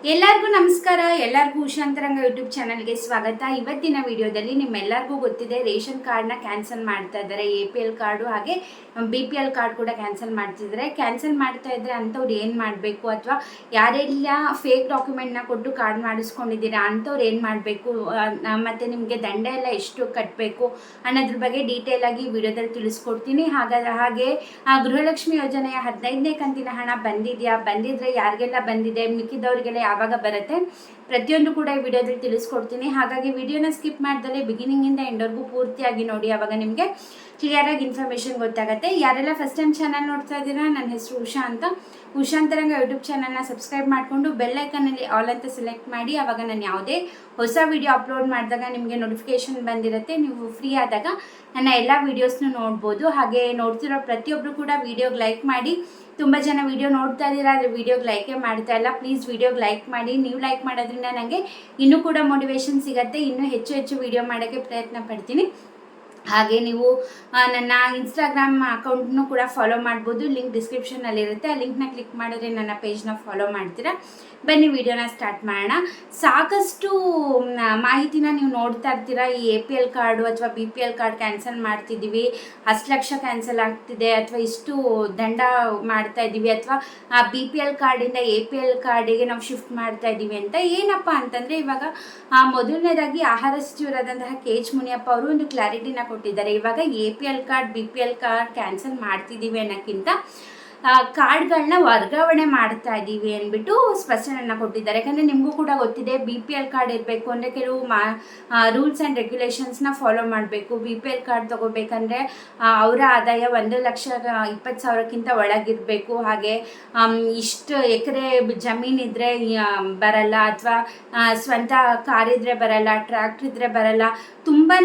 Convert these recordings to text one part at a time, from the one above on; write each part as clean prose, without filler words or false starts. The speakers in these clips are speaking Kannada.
ಎಲ್ಲರಿಗೂ ನಮಸ್ಕಾರ. ಎಲ್ಲರಿಗೂ ಉಷಾಂತರಂಗ ಯೂಟ್ಯೂಬ್ ಚಾನಲ್ಗೆ ಸ್ವಾಗತ. ಇವತ್ತಿನ ವಿಡಿಯೋದಲ್ಲಿ ನಿಮ್ಮೆಲ್ಲರಿಗೂ ಗೊತ್ತಿದೆ, ರೇಷನ್ ಕಾರ್ಡ್ನ ಕ್ಯಾನ್ಸಲ್ ಮಾಡ್ತಾ ಇದ್ದಾರೆ. APL ಕಾರ್ಡು ಹಾಗೆ BPL ಕಾರ್ಡ್ ಕೂಡ ಕ್ಯಾನ್ಸಲ್ ಮಾಡ್ತಿದ್ದಾರೆ. ಕ್ಯಾನ್ಸಲ್ ಮಾಡ್ತಾ ಇದ್ರೆ ಅಂಥವ್ರು ಏನು ಮಾಡಬೇಕು, ಅಥವಾ ಯಾರೆಲ್ಲ ಫೇಕ್ ಡಾಕ್ಯುಮೆಂಟ್ನ ಕೊಟ್ಟು ಕಾರ್ಡ್ ಮಾಡಿಸ್ಕೊಂಡಿದ್ದೀರಾ ಅಂಥವ್ರು ಏನು ಮಾಡಬೇಕು, ಮತ್ತು ನಿಮಗೆ ದಂಡ ಎಲ್ಲ ಎಷ್ಟು ಕಟ್ಟಬೇಕು ಅನ್ನೋದ್ರ ಬಗ್ಗೆ ಡೀಟೇಲ್ ಆಗಿ ವಿಡಿಯೋದಲ್ಲಿ ತಿಳಿಸ್ಕೊಡ್ತೀನಿ. ಹಾಗೆ ಗೃಹಲಕ್ಷ್ಮಿ ಯೋಜನೆಯ 15ನೇ ಕಂತಿನ ಹಣ ಬಂದಿದ್ರೆ ಯಾರಿಗೆಲ್ಲ ಬಂದಿದೆ, ಮಿಕ್ಕಿದವರಿಗೆಲ್ಲ ಯಾವಾಗ ಬರುತ್ತೆ, ಪ್ರತಿಯೊಂದು ಕೂಡ ಈ ವಿಡಿಯೋದಲ್ಲಿ ತಿಳಿಸ್ಕೊಡ್ತೀನಿ. ಹಾಗಾಗಿ ವಿಡಿಯೋನ ಸ್ಕಿಪ್ ಮಾಡ್ದಲೇ ಬಿಗಿನಿಂಗಿಂದ ಎಂಡ್ವರೆಗೂ ಪೂರ್ತಿಯಾಗಿ ನೋಡಿ, ಆವಾಗ ನಿಮಗೆ ಕ್ಲಿಯರಾಗಿ ಇನ್ಫಾರ್ಮೇಷನ್ ಗೊತ್ತಾಗುತ್ತೆ. ಯಾರೆಲ್ಲ ಫಸ್ಟ್ ಟೈಮ್ ಚಾನಲ್ ನೋಡ್ತಾ ಇದ್ದೀರಾ, ನನ್ನ ಹೆಸರು ಉಷಾ ಅಂತ. ಉಷಾಂತರಂಗ ಯೂಟ್ಯೂಬ್ ಚಾನಲ್ನ ಸಬ್ಸ್ಕ್ರೈಬ್ ಮಾಡಿಕೊಂಡು ಬೆಲ್ಲೈಕನಲ್ಲಿ ಆಲ್ ಅಂತ ಸೆಲೆಕ್ಟ್ ಮಾಡಿ, ಆವಾಗ ನಾನು ಯಾವುದೇ ಹೊಸ ವಿಡಿಯೋ ಅಪ್ಲೋಡ್ ಮಾಡಿದಾಗ ನಿಮಗೆ ನೋಟಿಫಿಕೇಷನ್ ಬಂದಿರುತ್ತೆ. ನೀವು ಫ್ರೀ ಆದಾಗ ನನ್ನ ಎಲ್ಲ ವೀಡಿಯೋಸ್ನು ನೋಡ್ಬೋದು. ಹಾಗೆ ನೋಡ್ತಿರೋ ಪ್ರತಿಯೊಬ್ಬರು ಕೂಡ ವಿಡಿಯೋಗೆ ಲೈಕ್ ಮಾಡಿ. ತುಂಬ ಜನ ವಿಡಿಯೋ ನೋಡ್ತಾ ಇದ್ದೀರಾ, ಆದರೆ ವಿಡಿಯೋಗೆ ಲೈಕೇ ಮಾಡ್ತಾ ಇಲ್ಲ. ಪ್ಲೀಸ್ ವಿಡಿಯೋಗೆ ಲೈಕ್ ಮಾಡಿ. ನೀವು ಲೈಕ್ ಮಾಡೋದ್ರಿಂದ ನನಗೆ ಇನ್ನೂ ಕೂಡ ಮೋಟಿವೇಶನ್ ಸಿಗುತ್ತೆ, ಇನ್ನೂ ಹೆಚ್ಚು ವಿಡಿಯೋ ಮಾಡೋಕ್ಕೆ ಪ್ರಯತ್ನ ಪಡ್ತೀನಿ. ಹಾಗೆ ನೀವು ನನ್ನ ಇನ್ಸ್ಟಾಗ್ರಾಮ್ ಅಕೌಂಟ್ನು ಕೂಡ ಫಾಲೋ ಮಾಡ್ಬೋದು. ಲಿಂಕ್ ಡಿಸ್ಕ್ರಿಪ್ಷನಲ್ಲಿರುತ್ತೆ. ಆ ಲಿಂಕ್ನ ಕ್ಲಿಕ್ ಮಾಡಿದ್ರೆ ನನ್ನ ಪೇಜ್ನ ಫಾಲೋ ಮಾಡ್ತೀರಾ. ಬನ್ನಿ ವಿಡಿಯೋನ ಸ್ಟಾರ್ಟ್ ಮಾಡೋಣ. ಸಾಕಷ್ಟು ಮಾಹಿತಿನ ನೀವು ನೋಡ್ತಾ ಇರ್ತೀರಾ. ಈ APL ಕಾರ್ಡು ಅಥವಾ BPL ಕಾರ್ಡ್ ಕ್ಯಾನ್ಸಲ್ ಮಾಡ್ತಿದ್ದೀವಿ, 10 ಲಕ್ಷ ಕ್ಯಾನ್ಸಲ್ ಆಗ್ತಿದೆ, ಅಥವಾ ಇಷ್ಟು ದಂಡ ಮಾಡ್ತಾ ಇದ್ದೀವಿ, ಅಥವಾ BPL ಕಾರ್ಡಿಂದ APL ಕಾರ್ಡಿಗೆ ನಾವು ಶಿಫ್ಟ್ ಮಾಡ್ತಾ ಇದ್ದೀವಿ ಅಂತ. ಏನಪ್ಪ ಅಂತಂದರೆ, ಇವಾಗ ಮೊದಲನೇದಾಗಿ ಆಹಾರ ಸಚಿವರಾದಂತಹ KH ಮುನಿಯಪ್ಪ ಅವರು ಒಂದು ಕ್ಲಾರಿಟಿನ ಕೊಟ್ಟಿದ್ದಾರೆ. ಇವಾಗ APL card BPL card cancel ಮಾಡ್ತಿದ್ದೀವಿ ಅನ್ನೋಕ್ಕಿಂತ ಕಾರ್ಡ್ಗಳನ್ನ ವರ್ಗಾವಣೆ ಮಾಡ್ತಾ ಇದ್ದೀವಿ ಅಂದ್ಬಿಟ್ಟು ಸ್ಪಷ್ಟನೆಯನ್ನು ಕೊಟ್ಟಿದ್ದಾರೆ. ಯಾಕಂದರೆ ನಿಮಗೂ ಕೂಡ ಗೊತ್ತಿದೆ, BPL ಕಾರ್ಡ್ ಇರಬೇಕು ಅಂದರೆ ಕೆಲವು ರೂಲ್ಸ್ ಆ್ಯಂಡ್ ರೆಗ್ಯುಲೇಷನ್ಸ್ನ ಫಾಲೋ ಮಾಡಬೇಕು. BPL ಕಾರ್ಡ್ ತೊಗೋಬೇಕಂದ್ರೆ ಅವರ ಆದಾಯ 1,20,000ಕ್ಕಿಂತ ಒಳಗಿರಬೇಕು. ಹಾಗೆ ಇಷ್ಟು ಎಕರೆ ಜಮೀನಿದ್ರೆ ಬರಲ್ಲ, ಅಥವಾ ಸ್ವಂತ ಕಾರಿದ್ರೆ ಬರಲ್ಲ, ಟ್ರ್ಯಾಕ್ಟರ್ ಇದ್ದರೆ ಬರಲ್ಲ. ತುಂಬಾ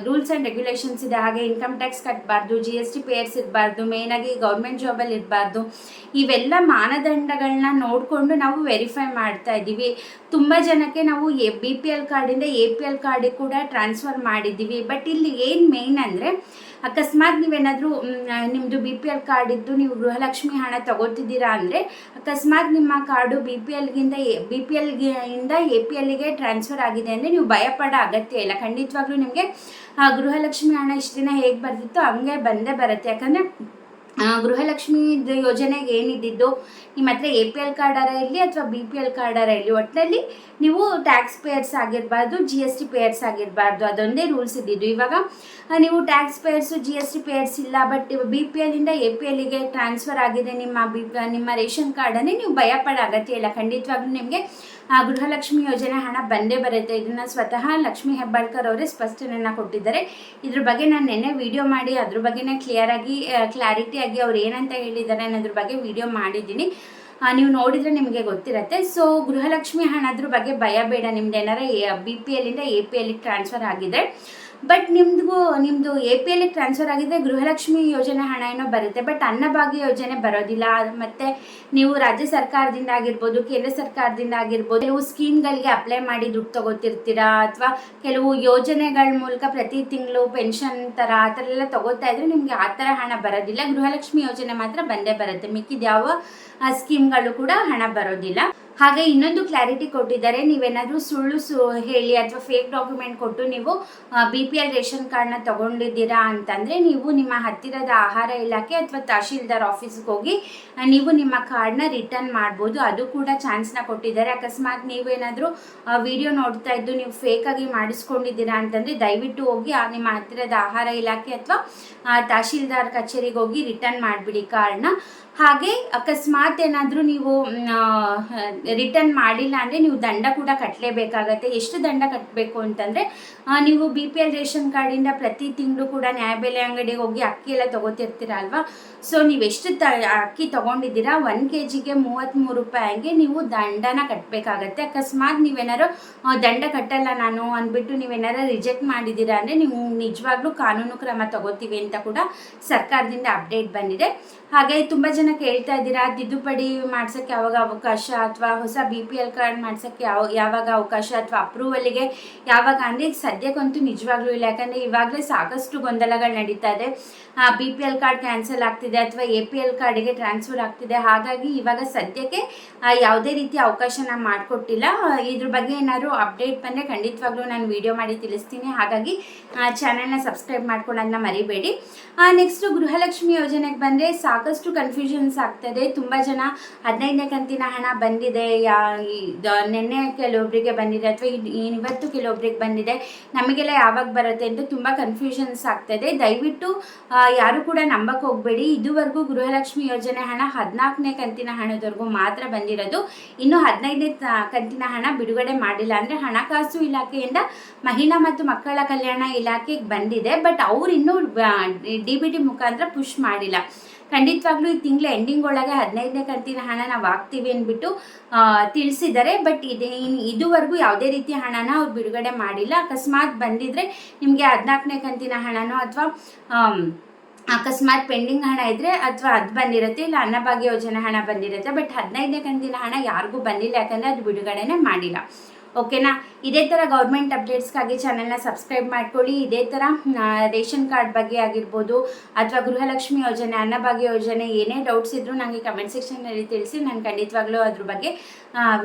ರೂಲ್ಸ್ ಆ್ಯಂಡ್ ರೆಗ್ಯುಲೇಷನ್ಸ್ ಇದೆ. ಹಾಗೆ ಇನ್ಕಮ್ ಟ್ಯಾಕ್ಸ್ ಕಟ್ಟಬಾರ್ದು, GST ಪೇಯರ್ಸ್ ಇರಬಾರ್ದು, ಮೇಯ್ನಾಗಿ ಗೌರ್ಮೆಂಟ್ ಜಾಬಲ್ಲಿ ಇರಬಾರ್ದು. ಇವೆಲ್ಲ ಮಾನದಂಡಗಳನ್ನ ನೋಡಿಕೊಂಡು ನಾವು ವೆರಿಫೈ ಮಾಡ್ತಾ ಇದ್ದೀವಿ. ತುಂಬ ಜನಕ್ಕೆ ನಾವು BPL ಕಾರ್ಡಿಂದ APL ಕಾರ್ಡಿಗೆ ಕೂಡ ಟ್ರಾನ್ಸ್ಫರ್ ಮಾಡಿದ್ದೀವಿ. ಬಟ್ ಇಲ್ಲಿ ಏನು ಮೇಯ್ನ್ ಅಂದರೆ, ಅಕಸ್ಮಾತ್ ನೀವೇನಾದರೂ ನಿಮ್ಮದು BPL ಕಾರ್ಡ್ ಇದ್ದು ನೀವು ಗೃಹಲಕ್ಷ್ಮಿ ಹಣ ತಗೋತಿದ್ದೀರಾ ಅಂದರೆ, ಅಕಸ್ಮಾತ್ ನಿಮ್ಮ ಕಾರ್ಡು BPL ಇಂದ APLಗೆ ಟ್ರಾನ್ಸ್ಫರ್ ಆಗಿದೆ ಅಂದರೆ ನೀವು ಭಯಪಡೋ ಅಗತ್ಯ ಇಲ್ಲ. ಖಂಡಿತವಾಗ್ಲೂ ನಿಮಗೆ ಗೃಹಲಕ್ಷ್ಮಿ ಹಣ ಇಷ್ಟು ದಿನ ಹೇಗೆ ಬರ್ತಿತ್ತು ಹಂಗೆ ಬಂದೇ ಬರುತ್ತೆ. ಯಾಕಂದರೆ ಗೃಹಲಕ್ಷ್ಮಿ ಯೋಜನೆಗೆ ಏನಿದ್ದಿದ್ದು, ನಿಮ್ಮ ಹತ್ರ APL ಕಾರ್ಡಾರ ಇರಲಿ ಅಥವಾ BPL ಕಾರ್ಡಾರ ಇರಲಿ, ಒಟ್ಟಿನಲ್ಲಿ ನೀವು ಟ್ಯಾಕ್ಸ್ ಪೇಯರ್ಸ್ ಆಗಿರಬಾರ್ದು, GST ಪೇಯರ್ಸ್ ಆಗಿರಬಾರ್ದು. ಅದೊಂದೇ ರೂಲ್ಸ್ ಇದ್ದಿದ್ದು. ಇವಾಗ ನೀವು ಟ್ಯಾಕ್ಸ್ ಪೇಯರ್ಸು GST ಪೇಯರ್ಸ್ ಇಲ್ಲ, ಬಟ್ BPL ಇಂದ APLಗೆ ಟ್ರಾನ್ಸ್ಫರ್ ಆಗಿದೆ ನಿಮ್ಮ ರೇಷನ್ ಕಾರ್ಡನ್ನೇ, ನೀವು ಭಯಪಡೋ ಅಗತ್ಯ ಇಲ್ಲ. ಖಂಡಿತವಾಗ್ಲೂ ನಿಮಗೆ ಗೃಹಲಕ್ಷ್ಮಿ ಯೋಜನೆ ಹಣ ಬಂದೇ ಬರುತ್ತೆ. ಇದನ್ನು ಸ್ವತಃ ಲಕ್ಷ್ಮೀ ಹೆಬ್ಬಾಳ್ಕರ್ ಅವರೇ ಸ್ಪಷ್ಟನೆಯನ್ನು ಕೊಟ್ಟಿದ್ದಾರೆ. ಇದ್ರ ಬಗ್ಗೆ ನಾನು ನೆನ್ನೆ ವಿಡಿಯೋ ಮಾಡಿ ಅದ್ರ ಬಗ್ಗೆನೇ ಕ್ಲಾರಿಟಿಯಾಗಿ ಅವ್ರು ಏನಂತ ಹೇಳಿದ್ದಾರೆ ಅನ್ನೋದ್ರ ಬಗ್ಗೆ ವಿಡಿಯೋ ಮಾಡಿದ್ದೀನಿ. ನೀವು ನೋಡಿದರೆ ನಿಮಗೆ ಗೊತ್ತಿರುತ್ತೆ. ಸೊ ಗೃಹಲಕ್ಷ್ಮಿ ಹಣದ್ರ ಬಗ್ಗೆ ಭಯ ಬೇಡ. ನಿಮ್ದು ಏನಾರ BPL ಇಂದ APLಗೆ ಟ್ರಾನ್ಸ್ಫರ್ ಆಗಿದೆ, ಬಟ್ ನಿಮ್ಮದು APLಗೆ ಟ್ರಾನ್ಸ್ಫರ್ ಆಗಿದ್ದರೆ ಗೃಹಲಕ್ಷ್ಮಿ ಯೋಜನೆ ಹಣ ಏನೋ ಬರುತ್ತೆ, ಬಟ್ ಅನ್ನಭಾಗ್ಯ ಯೋಜನೆ ಬರೋದಿಲ್ಲ. ಮತ್ತು ನೀವು ರಾಜ್ಯ ಸರ್ಕಾರದಿಂದ ಆಗಿರ್ಬೋದು, ಕೇಂದ್ರ ಸರ್ಕಾರದಿಂದ ಆಗಿರ್ಬೋದು, ಕೆಲವು ಸ್ಕೀಮ್ಗಳಿಗೆ ಅಪ್ಲೈ ಮಾಡಿ ದುಡ್ಡು ತೊಗೋತಿರ್ತೀರಾ, ಅಥವಾ ಕೆಲವು ಯೋಜನೆಗಳ ಮೂಲಕ ಪ್ರತಿ ತಿಂಗಳು ಪೆನ್ಷನ್ ಥರ ಆ ಥರ ಎಲ್ಲ ತೊಗೋತಾ ಇದ್ರೆ ನಿಮಗೆ ಆ ಥರ ಹಣ ಬರೋದಿಲ್ಲ. ಗೃಹಲಕ್ಷ್ಮಿ ಯೋಜನೆ ಮಾತ್ರ ಬಂದೇ ಬರುತ್ತೆ. ಮಿಕ್ಕಿದ ಯಾವ ಸ್ಕೀಮ್ಗಳು ಕೂಡ ಹಣ ಬರೋದಿಲ್ಲ. ಹಾಗೆ ಇನ್ನೊಂದು ಕ್ಲಾರಿಟಿ ಕೊಟ್ಟಿದ್ದಾರೆ. ನೀವೇನಾದರೂ ಸುಳ್ಳು ಹೇಳಿ ಅಥವಾ ಫೇಕ್ ಡಾಕ್ಯುಮೆಂಟ್ ಕೊಟ್ಟು ನೀವು BPL ರೇಷನ್ ಕಾರ್ಡ್ನ ತೊಗೊಂಡಿದ್ದೀರಾ ಅಂತಂದರೆ, ನೀವು ನಿಮ್ಮ ಹತ್ತಿರದ ಆಹಾರ ಇಲಾಖೆ ಅಥವಾ ತಹಶೀಲ್ದಾರ್ ಆಫೀಸ್ಗೆ ಹೋಗಿ ನೀವು ನಿಮ್ಮ ಕಾರ್ಡ್ನ ರಿಟರ್ನ್ ಮಾಡ್ಬೋದು. ಅದು ಕೂಡ ಚಾನ್ಸ್ನ ಕೊಟ್ಟಿದ್ದಾರೆ. ಅಕಸ್ಮಾತ್ ನೀವೇನಾದರೂ ವಿಡಿಯೋ ನೋಡ್ತಾ ಇದ್ದು ನೀವು ಫೇಕಾಗಿ ಮಾಡಿಸ್ಕೊಂಡಿದ್ದೀರಾ ಅಂತಂದರೆ, ದಯವಿಟ್ಟು ಹೋಗಿ ನಿಮ್ಮ ಹತ್ತಿರದ ಆಹಾರ ಇಲಾಖೆ ಅಥವಾ ತಹಶೀಲ್ದಾರ್ ಕಚೇರಿಗೆ ಹೋಗಿ ರಿಟರ್ನ್ ಮಾಡಿಬಿಡಿ ಕಾರ್ಡ್ನ. ಹಾಗೆ ಅಕಸ್ಮಾತ್ ಏನಾದರೂ ನೀವು ರಿಟರ್ನ್ ಮಾಡಿಲ್ಲ ಅಂದರೆ ನೀವು ದಂಡ ಕೂಡ ಕಟ್ಟಲೇಬೇಕಾಗತ್ತೆ. ಎಷ್ಟು ದಂಡ ಕಟ್ಟಬೇಕು ಅಂತಂದರೆ, ನೀವು BPL ರೇಷನ್ ಕಾರ್ಡಿಂದ ಪ್ರತಿ ತಿಂಗಳು ಕೂಡ ನ್ಯಾಯಬೆಲೆ ಅಂಗಡಿಗೆ ಹೋಗಿ ಅಕ್ಕಿ ಎಲ್ಲ ತೊಗೋತಿರ್ತೀರ ಅಲ್ವಾ. ಸೊ ನೀವೆಷ್ಟು ಅಕ್ಕಿ ತೊಗೊಂಡಿದ್ದೀರಾ 1 kgಗೆ 33 ರೂಪಾಯಿಗೆ ನೀವು ದಂಡನ ಕಟ್ಟಬೇಕಾಗತ್ತೆ. ಅಕಸ್ಮಾತ್ ನೀವೇನಾರು ದಂಡ ಕಟ್ಟಲ್ಲ ನಾನು ಅಂದ್ಬಿಟ್ಟು ನೀವೇನಾರು ರಿಜೆಕ್ಟ್ ಮಾಡಿದ್ದೀರಾ ಅಂದರೆ ನೀವು ನಿಜವಾಗ್ಲೂ ಕಾನೂನು ಕ್ರಮ ತಗೋತೀವಿ ಅಂತ ಕೂಡ ಸರ್ಕಾರದಿಂದ ಅಪ್ಡೇಟ್ ಬಂದಿದೆ. ಹಾಗೆ ತುಂಬ ಜನ ಕೇಳ್ತಾ ಇದ್ದೀರಾ, ತಿದ್ದುಪಡಿ ಮಾಡ್ಸೋಕ್ಕೆ ಯಾವಾಗ ಅವಕಾಶ, ಅಥವಾ ಹೊಸ BPL ಕಾರ್ಡ್ ಮಾಡ್ಸೋಕ್ಕೆ ಯಾವಾಗ ಅವಕಾಶ, ಅಥವಾ ಅಪ್ರೂವಲ್ಲಿಗೆ ಯಾವಾಗ ಅಂದರೆ, ಸದ್ಯಕ್ಕಂತೂ ನಿಜವಾಗ್ಲೂ ಖಂಡಿತವಾಗ್ಲೂ ಇಲ್ಲ. ಯಾಕಂದರೆ ಇವಾಗಲೇ ಸಾಕಷ್ಟು ಗೊಂದಲಗಳು ನಡೀತಾ ಇದೆ. BPL ಕಾರ್ಡ್ ಕ್ಯಾನ್ಸಲ್ ಆಗ್ತಿದೆ ಅಥವಾ APL ಕಾರ್ಡಿಗೆ ಟ್ರಾನ್ಸ್ಫರ್ ಆಗ್ತಿದೆ. ಹಾಗಾಗಿ ಇವಾಗ ಸದ್ಯಕ್ಕೆ ಯಾವುದೇ ರೀತಿಯ ಅವಕಾಶನ ಮಾಡಿಕೊಟ್ಟಿಲ್ಲ. ಇದ್ರ ಬಗ್ಗೆ ಏನಾದ್ರು ಅಪ್ಡೇಟ್ ಬಂದರೆ ಖಂಡಿತವಾಗ್ಲೂ ನಾನು ವಿಡಿಯೋ ಮಾಡಿ ತಿಳಿಸ್ತೀನಿ. ಹಾಗಾಗಿ ಚಾನಲ್ನ ಸಬ್ಸ್ಕ್ರೈಬ್ ಮಾಡ್ಕೊಳ್ಳೋದನ್ನ ಮರಿಬೇಡಿ. ನೆಕ್ಸ್ಟು ಗೃಹಲಕ್ಷ್ಮಿ ಯೋಜನೆಗೆ ಬಂದರೆ ಸಾಕಷ್ಟು ಕನ್ಫ್ಯೂಷನ್ಸ್ ಆಗ್ತದೆ. ತುಂಬ ಜನ 15ನೇ ಕಂತಿನ ಹಣ ಬಂದಿದೆ, ನಿನ್ನೆ ಕೆಲವೊಬ್ಬರಿಗೆ ಬಂದಿದೆ ಅಥವಾ ಇವತ್ತು ಕೆಲವೊಬ್ಬರಿಗೆ ಬಂದಿದೆ, ನಮಗೆಲ್ಲ ಯಾವಾಗ ಬರುತ್ತೆ ಅಂತ ತುಂಬ ಕನ್ಫ್ಯೂಷನ್ಸ್ ಆಗ್ತದೆ. ದಯವಿಟ್ಟು ಯಾರು ಕೂಡ ನಂಬಕ್ಕೆ ಹೋಗಬೇಡಿ. ಇದುವರೆಗೂ ಗೃಹಲಕ್ಷ್ಮಿ ಯೋಜನೆ ಹಣ 14ನೇ ಕಂತಿನ ಹಣದವರೆಗೂ ಮಾತ್ರ ಬಂದಿರೋದು. ಇನ್ನು 15ನೇ ಕಂತಿನ ಹಣ ಬಿಡುಗಡೆ ಮಾಡಿಲ್ಲ. ಅಂದರೆ ಹಣಕಾಸು ಇಲಾಖೆಯಿಂದ ಮಹಿಳಾ ಮತ್ತು ಮಕ್ಕಳ ಕಲ್ಯಾಣ ಇಲಾಖೆಗೆ ಬಂದಿದೆ, ಬಟ್ ಅವ್ರು ಇನ್ನೂ DBT ಮುಖಾಂತರ ಪುಷ್ ಮಾಡಿಲ್ಲ. ಖಂಡಿತವಾಗ್ಲೂ ಈ ತಿಂಗಳ ಎಂಡಿಂಗ್ ಒಳಗೆ 15ನೇ ಕಂತಿನ ಹಣ ನಾವು ಹಾಕ್ತೀವಿ ಅಂದ್ಬಿಟ್ಟು ತಿಳಿಸಿದ್ದಾರೆ. ಬಟ್ ಇದುವರೆಗೂ ಯಾವುದೇ ರೀತಿಯ ಹಣನ ಅವ್ರು ಬಿಡುಗಡೆ ಮಾಡಿಲ್ಲ. ಅಕಸ್ಮಾತ್ ಬಂದಿದ್ರೆ ನಿಮಗೆ 14ನೇ ಕಂತಿನ ಹಣನೋ ಅಥವಾ ಅಕಸ್ಮಾತ್ ಪೆಂಡಿಂಗ್ ಹಣ ಇದ್ದರೆ ಅಥವಾ ಅದು ಬಂದಿರುತ್ತೆ, ಇಲ್ಲ ಅನ್ನಭಾಗ್ಯ ಯೋಜನೆ ಹಣ ಬಂದಿರುತ್ತೆ. ಬಟ್ 15ನೇ ಕಂತಿನ ಹಣ ಯಾರಿಗೂ ಬಂದಿಲ್ಲ, ಯಾಕಂದರೆ ಅದು ಬಿಡುಗಡೆನೇ ಮಾಡಿಲ್ಲ. ಓಕೆನಾ? ಇದೇ ಥರ ಗೌರ್ಮೆಂಟ್ ಅಪ್ಡೇಟ್ಸ್ಗಾಗಿ ಚಾನಲ್ನ ಸಬ್ಸ್ಕ್ರೈಬ್ ಮಾಡ್ಕೊಳ್ಳಿ. ಇದೇ ಥರ ರೇಷನ್ ಕಾರ್ಡ್ ಬಗ್ಗೆ ಆಗಿರ್ಬೋದು ಅಥವಾ ಗೃಹಲಕ್ಷ್ಮಿ ಯೋಜನೆ, ಅನ್ನಭಾಗ್ಯ ಯೋಜನೆ ಏನೇ ಡೌಟ್ಸ್ ಇದ್ದರೂ ನನಗೆ ಕಮೆಂಟ್ ಸೆಕ್ಷನ್ನಲ್ಲಿ ತಿಳಿಸಿ. ನಾನು ಖಂಡಿತವಾಗ್ಲೂ ಅದ್ರ ಬಗ್ಗೆ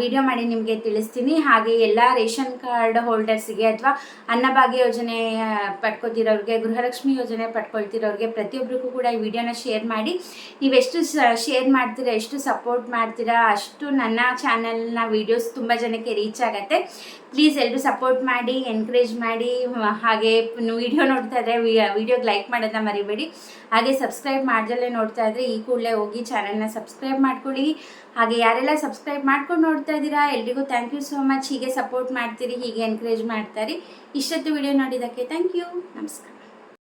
ವಿಡಿಯೋ ಮಾಡಿ ನಿಮಗೆ ತಿಳಿಸ್ತೀನಿ. ಹಾಗೆ ಎಲ್ಲ ರೇಷನ್ ಕಾರ್ಡ್ ಹೋಲ್ಡರ್ಸಿಗೆ ಅಥವಾ ಅನ್ನಭಾಗ್ಯ ಯೋಜನೆ ಪಡ್ಕೊತಿರೋರಿಗೆ, ಗೃಹಲಕ್ಷ್ಮಿ ಯೋಜನೆ ಪಡ್ಕೊಳ್ತಿರೋರಿಗೆ ಪ್ರತಿಯೊಬ್ಬರಿಗೂ ಕೂಡ ಈ ವಿಡಿಯೋನ ಶೇರ್ ಮಾಡಿ. ನೀವೆಷ್ಟು ಶೇರ್ ಮಾಡ್ತೀರಾ, ಎಷ್ಟು ಸಪೋರ್ಟ್ ಮಾಡ್ತೀರಾ, ಅಷ್ಟು ನನ್ನ ಚಾನಲ್ನ ವೀಡಿಯೋಸ್ ತುಂಬ ಜನಕ್ಕೆ ರೀಚ್ ಆಗುತ್ತೆ. ಪ್ಲೀಸ್ ಎಲ್ಲರೂ ಸಪೋರ್ಟ್ ಮಾಡಿ, ಎನ್ಕರೇಜ್ ಮಾಡಿ. ಹಾಗೆ ವಿಡಿಯೋ ನೋಡ್ತಾ ಇದ್ದರೆ ವಿಡಿಯೋಗೆ ಲೈಕ್ ಮಾಡೋದನ್ನ ಮರಿಬೇಡಿ. ಹಾಗೆ ಸಬ್ಸ್ಕ್ರೈಬ್ ಮಾಡ್ದಲ್ಲೇ ನೋಡ್ತಾ ಇದ್ದರೆ ಈ ಕೂಡಲೇ ಹೋಗಿ ಚಾನಲ್ನ ಸಬ್ಸ್ಕ್ರೈಬ್ ಮಾಡ್ಕೊಳ್ಳಿ. ಹಾಗೆ ಯಾರೆಲ್ಲ ಸಬ್ಸ್ಕ್ರೈಬ್ ಮಾಡ್ಕೊಂಡು ನೋಡ್ತಾ ಇದ್ದೀರಾ ಎಲ್ರಿಗೂ ಥ್ಯಾಂಕ್ ಯು ಸೋ ಮಚ್. ಹೀಗೆ ಸಪೋರ್ಟ್ ಮಾಡ್ತೀರಿ, ಹೀಗೆ ಎನ್ಕರೇಜ್ ಮಾಡ್ತಾರೆ. ಇಷ್ಟೊತ್ತು ವಿಡಿಯೋ ನೋಡಿದ್ದಕ್ಕೆ ಥ್ಯಾಂಕ್ ಯು. ನಮಸ್ಕಾರ.